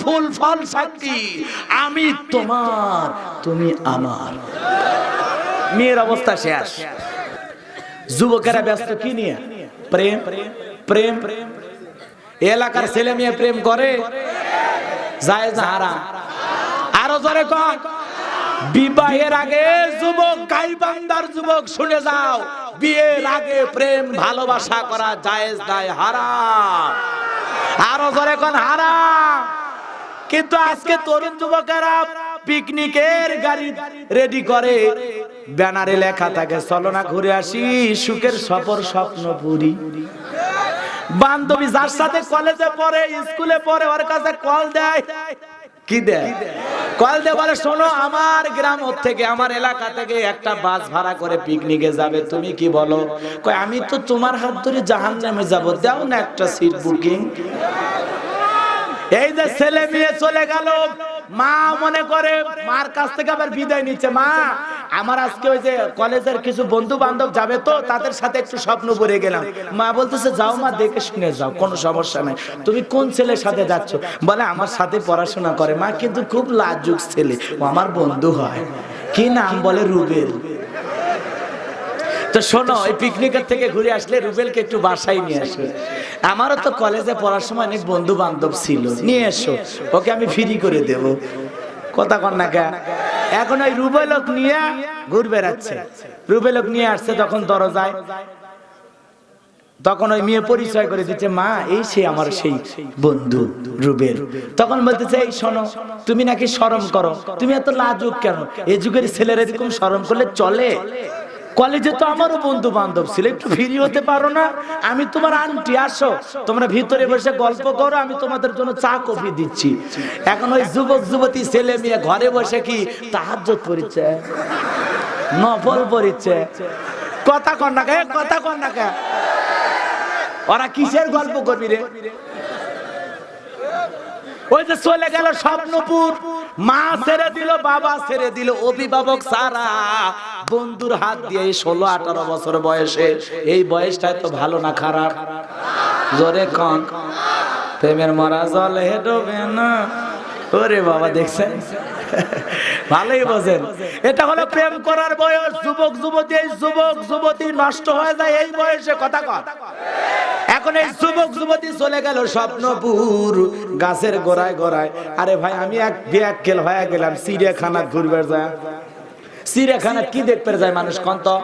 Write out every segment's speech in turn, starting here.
ফুল ফল সাক্ষী, আমি তোমার তুমি আমার। মেয়ের অবস্থা শেষ। যুবকেরা ব্যস্ত কি নিয়ে? প্রেম প্রেম। এলাকার ছেলে মেয়ে প্রেম করে, জায়েজ না হারাম? আরো জোরে কন। বিবাহের আগে যুবক, গাইবান্দার যুবক শুনে যাও, বিয়ের আগে প্রেম ভালোবাসা করা জায়েজ নাই, হারাম। আরো জোরে কোন হারাম। কিন্তু আজকে তরুণ যুবকেরা পিকনিকের গাড়ি রেডি করে, ব্যানারে লেখা থাকে চলো না ঘুরে আসি, সুখের সফর স্বপ্নপুরী। বান্ধবী যার সাথে কলেজে পড়ে, স্কুলে পড়ে, ওর কাছে কল দেয়, কি দেয়? কল দিয়ে বলে শোনো, আমার গ্রাম থেকে, আমার এলাকা থেকে একটা বাস ভাড়া করে পিকনিকে যাবে, তুমি কি বলো? কয় আমি তো তোমার হাত ধরে জাহান্নামে যাব, দাও না একটা সিট বুকিং। এই যে ছেলে মেয়ে চলে গেল, মা মনে করে মার কাছ থেকে আবার বিদায় নিচ্ছে, মা আমার আজকে ওই যে কলেজের কিছু বন্ধু বান্ধব যাবে, তো তাদের সাথে একটু স্বপ্ন পড়ে গেলাম। মা বলতেছে যাও মা, দেখে শুনে যাও, কোনো সমস্যা নাই। তুমি কোন ছেলের সাথে যাচ্ছ? বলে আমার সাথে পড়াশোনা করে। মা কিন্তু খুব লাজুক ছেলে, ও আমার বন্ধু হয়। কি নাম? বলে রুবেল। তো শোনো, এই পিকনিকের থেকে ঘুরে আসলে রুবেলকে একটু বাসায় নিয়ে আসো। আমারও তো কলেজে পড়ার সময় অনেক বন্ধু বান্ধব ছিল, নিয়ে এসো, ওকে আমি ফ্রি করে দেব। কথা কন না কেন? এখন ওই রুবেলক নিয়ে ঘুরে বেড়াচ্ছে। রুবেলক নিয়ে আসছে যখন দরজায়, তখন ওই মেয়ে পরিচয় করে দিচ্ছে, মা এই সে আমার সেই বন্ধু রুবেল। তখন বলতেছে এই শোনো, তুমি নাকি শরম করো, তুমি এত লাজুক কেন? এই যুগের ছেলেরা এরকম শরম করলে চলে? কলেজে তো আমারও বন্ধু বান্ধব ছিল, একটু ফ্রি হতে পারো না? আমি তোমার আন্টি, আসো তোমরা ভিতরে বসে গল্প করো, আমি তোমাদের জন্য চা কফি দিচ্ছি। এখন ওই যুবক যুবতী ছেলে মেয়ে ঘরে বসে কি তাহাজ্জুদ পড়ছে, নফল পড়ছে। কথা কন না কে? কথা কন না কে? ওরা কিসের গল্প করবি রে? ওই যে চলে গেল স্বপ্নপুর, মা ছেড়ে দিল, বাবা ছেড়ে দিল, অভিভাবক সারা বন্ধুর হাত দিয়ে 16-18 বছর বয়সে, এই বয়সটাই তো ভালো না খারাপ? জোরে কন। প্রেমের মরা জলে ডোবে না। ওরে বাবা, দেখছেন? ভালোই বোঝেন, এটা হলো প্রেম করার বয়স। যুবক যুবতী, এই যুবক যুবতী নষ্ট হয়ে যায় এই বয়সে। কথা কন। এখন এই যুবক যুবতী চলে গেল স্বপ্নপুর, গাছের গোড়ায় গোড়ায়। আরে ভাই, আমি এক বিয়াক্কেল হয়ে গেলাম, চিড়িয়াখানা ঘুরবে যায়। চিড়িয়াখানা কি দেখতে যায় মানুষ কন তো?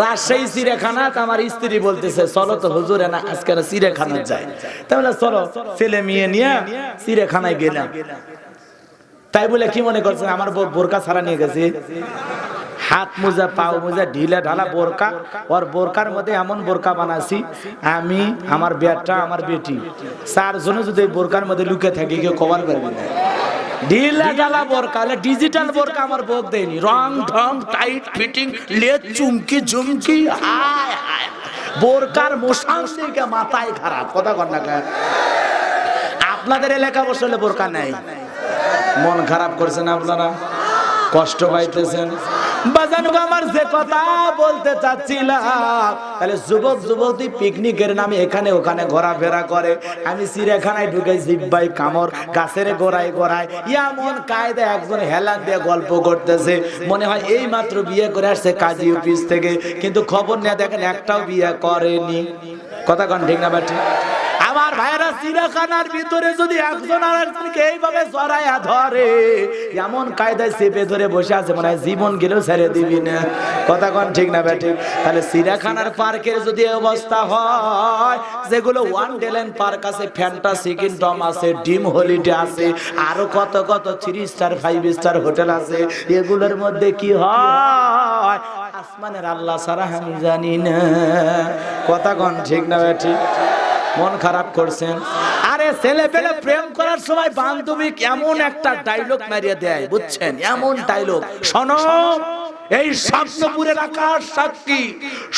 রাজশাহী চিড়িয়াখানা। আমার স্ত্রী বলতেছে চলো তো হুজুর, না আজকে চিড়িয়াখানা যায়। তাহলে চলো, ছেলে মেয়ে নিয়ে চিড়িয়াখানায় গেলাম। তাই বলে কি মনে করছেন আমার বোরকা ছাড়া নিয়ে গেছে? হাত মোজা, পাও মোজা, ঢিলা ঢালা বোরকা। ওর বোরকার মধ্যে এমন বোরকা বানাছি, আমি, আমার বেটা, আমার বেটি, 4 জনে যদি বোরকার মধ্যে লুকে থাকি কেউ কভার করবে না। ঢিলা ঢালা বোরকা, ডিজিটাল বোরকা আমার বউক দেয়নি। রং ঢং টাইট ফিটিং, লেজ চুমকি ঝুমকি, হায় হায়, বোরকার মোশান দিকে মাথায় খারাপ। কথা কন না কেন? আপনাদের এলাকা বসলে বোরকা নেই, মন খারাপ করছেন আপনারা, কষ্ট পাইতেছেন। বাজানো আমার যে কথা বলতে চাচ্ছিলাম, তাহলে যুবক যুবতী পিকনিকের নামে এখানে ওখানে ঘোরাফেরা করে, আমি চিড়িয়াখানায় ঢুকে জিব্বাই কামড়, গাছের গোড়ায় গোড়ায় এমন কায়দা একজন হেলান দিয়ে গল্প করতেছে, মনে হয় এই মাত্র বিয়ে করে আসছে কাজী অফিস থেকে, কিন্তু খবর নিয়ে দেখেন একটাও বিয়ে করেনি। কথা কন ঠিক না বাটি? আমার ভাইরা, চিড়িয়াখানার ভিতরে যদি একজন আরেকজনকে এইভাবে জড়াইয়া ধরে, এমন কায়দায় চেপে ধরে বসে আছে, মনে হয় জীবন গেলেও ছেড়ে দিবি না। কথা কন ঠিক না বেটি? তাহলে চিড়িয়াখানার পার্কের যদি অবস্থা হয়, যেগুলো ওয়ান্ডারল্যান্ড পার্ক আছে, ফ্যান্টাসি কিংডম আছে, ড্রিম হলিডে আছে, আরো কত কত 3 স্টার 5 স্টার হোটেল আছে, এগুলোর মধ্যে কি হয় আসমানের আল্লাহ ছাড়া আমি জানি না। কথা কন ঠিক না বেটি? মন খারাপ করছেন? আরে ছেলে পেলে প্রেম করার সময় বান্ধবী এমন একটা ডায়লগ মারিয়ে দেয়, বুঝছেন? এমন ডায়লগ, শোনো এই স্বপ্নপুরের আকাশ সাক্ষী,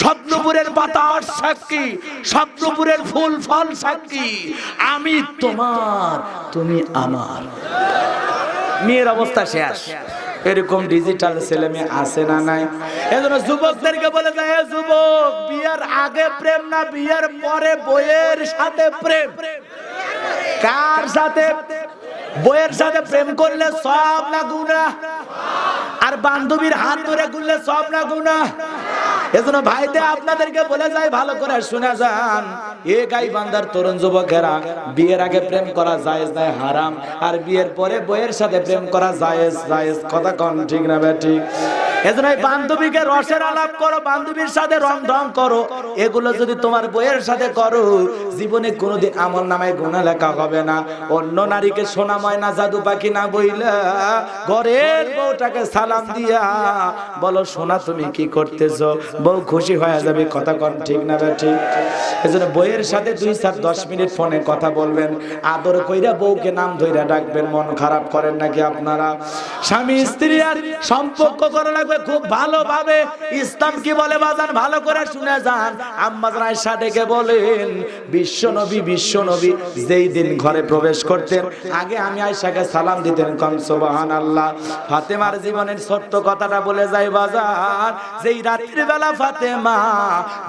স্বপ্নপুরের বাতাস সাক্ষী, স্বপ্নপুরের ফুল ফল সাক্ষী, আমি তোমার তুমি আমার। মেয়ের অবস্থা শেষ। এরকম ডিজিটাল ছেলে মেয়ে আছে না নাই? এজন্য যুবকদেরকে বলে যায়, যুবক, বিয়ের আগে প্রেম না, বিয়ের পরে বইয়ের সাথে প্রেম। কার সাথে? বইয়ের সাথে প্রেম করলে সওয়াব না গুনাহ? আর বান্ধবীর হাত ধরে ঘুরলে সওয়াব না গুনাহ? এজন্য ভাইতে আপনাদেরকে বলে যাই, ভালো করে শুনে যান, এ গাইবান্ধার তরুণ যুবকেরা, বিয়ের আগে প্রেম করা জায়েজ নাই, হারাম। আর বিয়ের পরে বইয়ের সাথে প্রেম করা জায়েজ। জায়েজ কথা কোন ঠিক না বেঠিক? এজন্য বান্ধবীকে রসের আলাপ করো, বান্ধবীর সাথে রং ঢং করো, এগুলো যদি তোমার বইয়ের সাথে করো, জীবনে কোনোদিন আমলনামায় গুনাহ লেখা হবে না। অন্য নারীকে সোনা ময়না জাদু পাখি না বইলা ঘরের বউটাকে সালাম দিয়া বলো, সোনা তুমি কি করতেছো, বউ খুশি হয়ে যাবে। কথা কোন ঠিক না বেঠিক? এজন্য বইয়ের সাথে 2-10 মিনিট ফোনে কথা বলবেন, আদর কইরা বউকে নাম ধইরা ডাকবেন। মন খারাপ করেন নাকি আপনারা? স্বামী স্ত্রী আর সম্পর্ক করা লাগবে খুব ভালোভাবে। ইসলাম কি বলে বাজান, ভালো করে শুনে যান। আম্মা জান আয়েশা ডেকে বলেন, বিশ্বনবী যেই দিন ঘরে প্রবেশ করতেন, আগে আমি আয়েশাকে সালাম দিতেন। কোন সুবহানাল্লাহ। ফাতেমার জীবনের ছোট্ট কথাটা বলে যায় বাজান, যেই রাতের বেলা ফাতেমা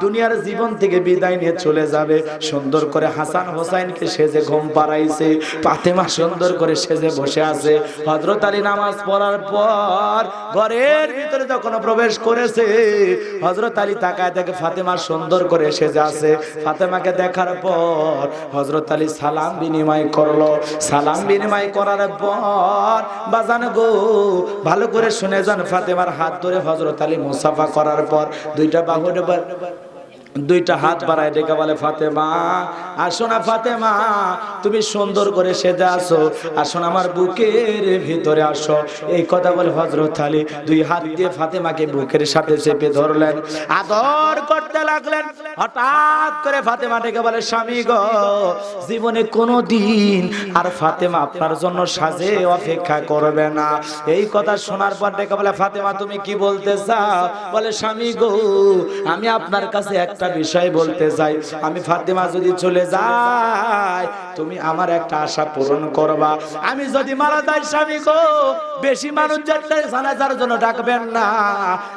দুনিয়ার জীবন থেকে বিদায় নিয়ে চলে যাবে, সুন্দর করে হাসান হোসাইনকে সেজে ঘুম পাড়াইছে। ফাতেমা সুন্দর করে সেজে বসে আছে। হযরত আলী নামাজ পড়ার পর ঘরের ভিতরে যখন প্রবেশ করেছে, হযরত আলী তাকায় দেখে ফাতেমা সুন্দর করে সেজে আছে। ফাতেমাকে দেখার পর হযরত আলী সালাম বিনিময় করলো। সালাম বিনিময় করার পর বাজান গো, ভালো করে শুনে যান, ফাতেমার হাত ধরে হযরত আলী মুসাফা করার পর দুইটা হাত বাড়ায় ডেকে বলে, ফাতেমা আসো না, ফাতেমা তুমি সুন্দর করে সেজে আসো, আসো না আমার বুকের ভিতরে আসো। এই কথা বলে হযরত আলী 2 হাত দিয়ে ফাতেমাকে বুকের সাথে চেপে ধরলেন, আদর করতে লাগলেন। হঠাৎ করে ফাতেমা ডেকে বলে, স্বামী গো, জীবনে কোনোদিন আর ফাতেমা আপনার জন্য সাজে অপেক্ষা করবে না। এই কথা শোনার পর ডেকে বলে, ফাতেমা তুমি কি বলতে চাও? বলে, স্বামী গো, আমি আপনার কাছে একটা বিষয় বলতে চাই। আমি ফাতেমা যদি চলে যায়, তুমি আমার একটা আশা পূরণ করবা। আমি যদি মারা যাই স্বামী গো, বেশি মানুষ যাতে জানাজার জন্য ডাকবেন না,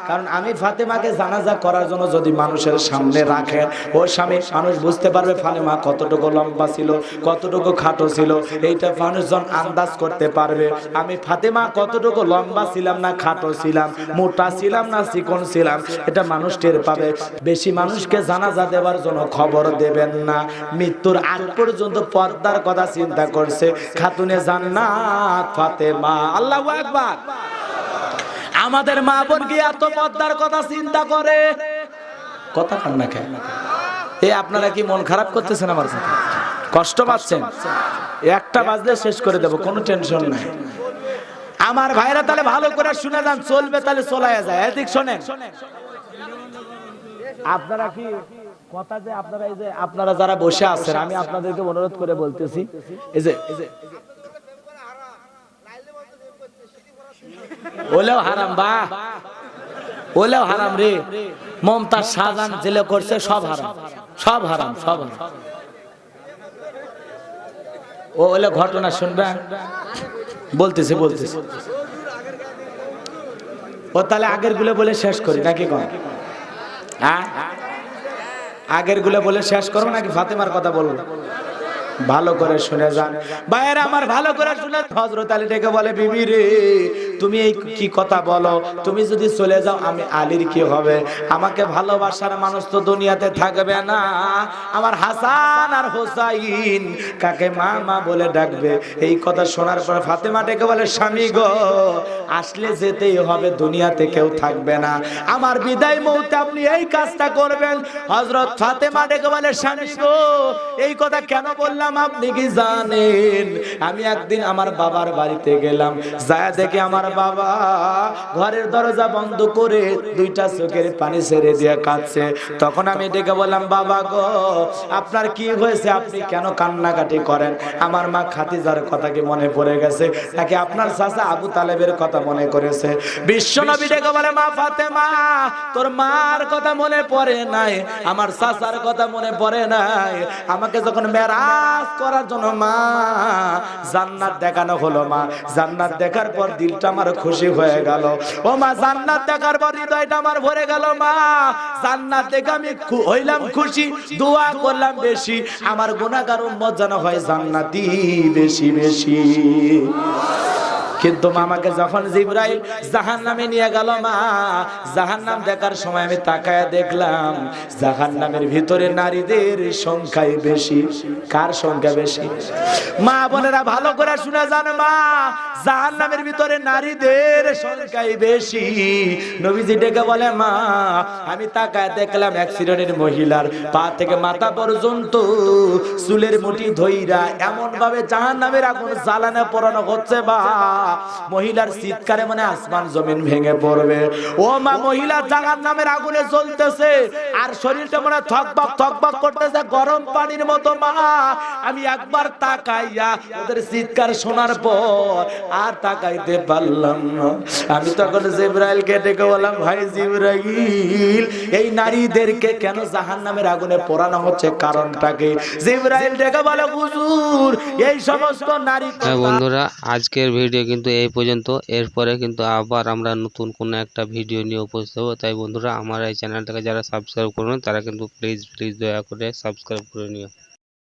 কারণ আমি ফাতেমাকে জানাজা করার জন্য যদি মানুষের সামনে রাখেন, ও স্বামী মানুষ বুঝতে পারবে ফাতেমা কতটুকু লম্বা ছিল, কতটুকু খাটো ছিল, এইটা মানুষজন আন্দাজ করতে পারবে। আমি ফাতেমা কতটুকু লম্বা ছিলাম না খাটো ছিলাম, মোটা ছিলাম না চিকন ছিলাম, এটা মানুষ টের পাবে। বেশি মানুষকে জানাজা দেওয়ার জন্য খবর দেবেন না। মৃত্যুর আগ পর্যন্ত পর্দার কথা চিন্তা করছে খাতুনে জান্নাত ফাতেমা। আল্লাহু আকবার। আমাদের মা বোন কি এত পর্দার কথা চিন্তা করে? কথা কান্না খায়। এই আপনারা কি মন খারাপ করতেছেন? আমার কথা কষ্ট পাচ্ছেন? একটা বাজলে শেষ করে দেব, কোনো টেনশন নাই। আমার ভাইরা তাহলে ভালো করে শুনে যান, চলবে তাহলে চলায় যায়। এদিক শোনেন, আপনারা কি কথা যে আপনারা এই যে আপনারা যারা বসে আছেন, আমি আপনাদেরকে অনুরোধ করে বলতেছি, এই যে ওলেও হারাম, বা ওলেও হারাম রে। মমতাজ শাহজাহান জেলে করছে, সব হারাম, সব হারাম, সব হারাম। ও ওলে ঘটনা শুনবেন, বলতেছে ও তাহলে আগের গুলো বলে শেষ করি নাকি? কোন আগের গুলো বলে শেষ করবো নাকি ফাতেমার কথা বলবো? ভালো করে শুনে যান ভাইয়েরা আমার, ভালো করে শুনে। হযরত আলী ডেকে বলে, বিবি রে তুমি এই কি কথা বলো? তুমি যদি চলে যাও আমি আলীর কি হবে? আমাকে ভালোবাসার মানুষ তো দুনিয়াতে থাকবে না। আমার হাসান আর হোসাইন কাকে মা মা বলে ডাকবে। এই কথা শোনার পর ফাতেমা ডেকে বলে, স্বামী গো, আসলে যেতেই হবে, দুনিয়াতে কেউ থাকবে না। আমার বিদায় মুহূর্তে আপনি এই কাজটা করবেন। হযরত ফাতেমা ডেকে বলে, স্বামী গো, এই কথা কেন বললাম আপনি কি জানেন? আমি একদিন আমার বাবার বাড়িতে গেলাম, যায় দেখে আমার বাবা ঘরের দরজা বন্ধ করে 2টা চোখের পানি ছেড়ে দিয়ে কাঁদছে। তখন আমি ডেকে বললাম, বাবা গো, আপনার কি হয়েছে? আপনি কেন কান্নাকাটি করেন? আমার মা খাদিজার কথা কি মনে পড়ে গেছে নাকি আপনার চাচা আবু তালেবের কথা মনে করেছে? বিশ্বনবী ডেকে বলে, মা ফাতেমা, তোর মার কথা মনে পড়ে নাই, আমার চাচার কথা মনে পড়ে নাই। আমাকে যখন মেরাজ নামাজ করার জন্য মা জান্নাত দেখানো হলো। মা জান্নাত দেখার পর দিলটা আমার খুশি হয়ে গেল। ও মা জান্নাত দেখার পর হৃদয়টা আমার ভরে গেল। মা জান্নাত দেখে আমি হইলাম খুশি, দোয়া করলাম বেশি, আমার গুনাহগার উম্মত যেন হয় জান্নাতি বেশি বেশি। কিন্তু মামাকে যখন জিবরাইল জাহান্নামে নিয়ে গেল, মা জাহান্নাম দেখার সময় আমি তাকায়া দেখলাম জাহান্নামের ভিতরে নারীদের সংখ্যাই বেশি। কার সংখ্যা বেশি? মা বোনেরা ভালো করে শুনে যান, মা জাহান্নামের ভিতরে নারীদের সংখ্যাই বেশি। নবীজি ডেকে বলে, মা আমি তাকায়া দেখলাম এক শ্রেণীর মহিলার পা থেকে মাথা পর্যন্ত চুলের মুঠি ধইরা এমন ভাবে জাহান্নামের আগুন জ্বালানো পোড়ানো হচ্ছে, বা মহিলার চিৎকারে মানে আসমান জমিন ভেঙে পড়বে। ও মা মহিলা জাহান্নামের আগুনে জ্বলতেছে আর শরীরটা মানে থকবক থকবক করতেছে গরম পানির মতো। মা আমি একবার তাকাইয়া ওদের চিৎকার শোনার পর আর তাকাইতে পারলাম না। আমি তখন জিবরাইলকে ডেকে বললাম, ভাই জিবরাইল এই নারীদেরকে কেন জাহান্নামের আগুনে পোড়ানো হচ্ছে, কারণটাকে? জিবরাইল ডেকে বলে, হুজুর এই সমস্ত নারী। হ্যাঁ বন্ধুরা, আজকের ভিডিও কিন্তু এই পর্যন্ত। এরপরে কিন্তু আবার আমরা নতুন কোনো একটা ভিডিও নিয়ে উপস্থিত হবো। তাই বন্ধুরা আমার এই চ্যানেলটাকে যারা সাবস্ক্রাইব করবেন তারা কিন্তু প্লিজ দয়া করে সাবস্ক্রাইব করে নিও।